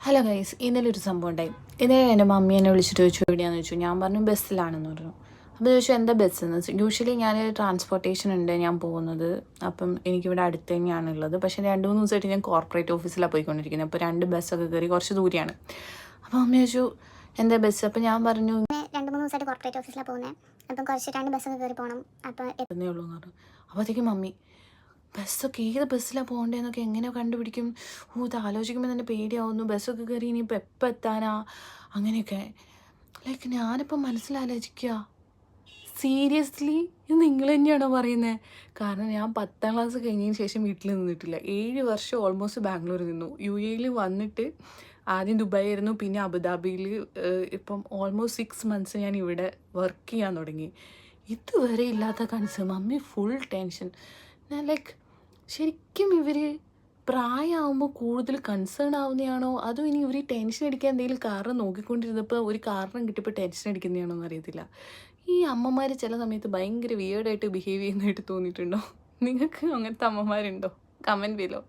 Hello guys, ഇന്നലെ ഒരു സംഭവം ഉണ്ടായി. ഇന്നലെ എൻ്റെ മമ്മി എന്നെ വിളിച്ചിട്ട് ചോദിച്ചു എവിടെയാണെന്ന് ചോദിച്ചു. ഞാൻ പറഞ്ഞു ബസ്സിലാണെന്ന് പറഞ്ഞു. അപ്പോൾ ചോദിച്ചു എന്താ ബസ്സെന്ന്. യൂഷ്വലി ഞാൻ ട്രാൻസ്പോർട്ടേഷൻ ഉണ്ട് ഞാൻ പോകുന്നത്. അപ്പം എനിക്കിവിടെ അടുത്ത് തന്നെയാണുള്ളത്. പക്ഷേ 2-3 ദിവസമായിട്ട് ഞാൻ കോർപ്പറേറ്റ് ഓഫീസിലാണ് പോയിക്കൊണ്ടിരിക്കുന്നത്. അപ്പോൾ 2 ബസ്സൊക്കെ കയറി കുറച്ച് ദൂരെയാണ്. അപ്പോൾ മമ്മി ചോദിച്ചു എന്താ ബസ്. അപ്പോൾ ഞാൻ പറഞ്ഞു 2-3 ദിവസമായിട്ട് കോർപ്പറേറ്റ് ഓഫീസിലാണ് പോകുന്നത്. അപ്പം കുറച്ച് 2 ബസ്സൊക്കെ കയറി പോകണം. അപ്പോൾ എന്നേ ഉള്ളൂ എന്ന് പറഞ്ഞു. അപ്പോഴത്തേക്കും മമ്മി ബസ്സൊക്കെ ഏത് ബസ്സിലാണ് പോകേണ്ടതെന്നൊക്കെ എങ്ങനെ കണ്ടുപിടിക്കും, ഇത് ആലോചിക്കുമ്പോൾ തന്നെ പേടിയാവുന്നു, ബസ്സൊക്കെ കയറി ഇനിയിപ്പോൾ എപ്പോൾ എത്താനാ അങ്ങനെയൊക്കെ. ലൈക്ക് ഞാനിപ്പോൾ മനസ്സിലാലോചിക്കുക, സീരിയസ്ലി ഇത് നിങ്ങൾ തന്നെയാണോ പറയുന്നത്? കാരണം ഞാൻ 10ാം ക്ലാസ് കഴിഞ്ഞതിന് ശേഷം വീട്ടിൽ നിന്നിട്ടില്ല. 7 വർഷം ഓൾമോസ്റ്റ് ബാംഗ്ലൂരിൽ നിന്നു. UAE വന്നിട്ട് ആദ്യം ദുബായ് ആയിരുന്നു, പിന്നെ അബുദാബിയിൽ. ഇപ്പം ഓൾമോസ്റ്റ് 6 മന്ത്സ് ഞാൻ ഇവിടെ വർക്ക് ചെയ്യാൻ തുടങ്ങി. ഇതുവരെ ഇല്ലാത്ത കൺസേൺ. Mummy full tension. ഞാൻ ലൈക്ക് ശരിക്കും ഇവർ പ്രായമാകുമ്പോൾ കൂടുതൽ കൺസേൺ ആവുന്നതാണോ, അതോ ഇനി ഇവർ ടെൻഷൻ അടിക്കാൻ എന്തെങ്കിലും കാരണം നോക്കിക്കൊണ്ടിരുന്നപ്പോൾ ഒരു കാരണം കിട്ടിയപ്പോൾ ടെൻഷൻ അടിക്കുന്നതാണോ എന്നറിയത്തില്ല. ഈ അമ്മമാർ ചില സമയത്ത് ഭയങ്കര വിയേർഡായിട്ട് ബിഹേവ് ചെയ്യുന്നതായിട്ട് തോന്നിയിട്ടുണ്ടോ? നിങ്ങൾക്ക് അങ്ങനത്തെ അമ്മമാരുണ്ടോ? കമൻറ്റ് ചെയ്യലോ.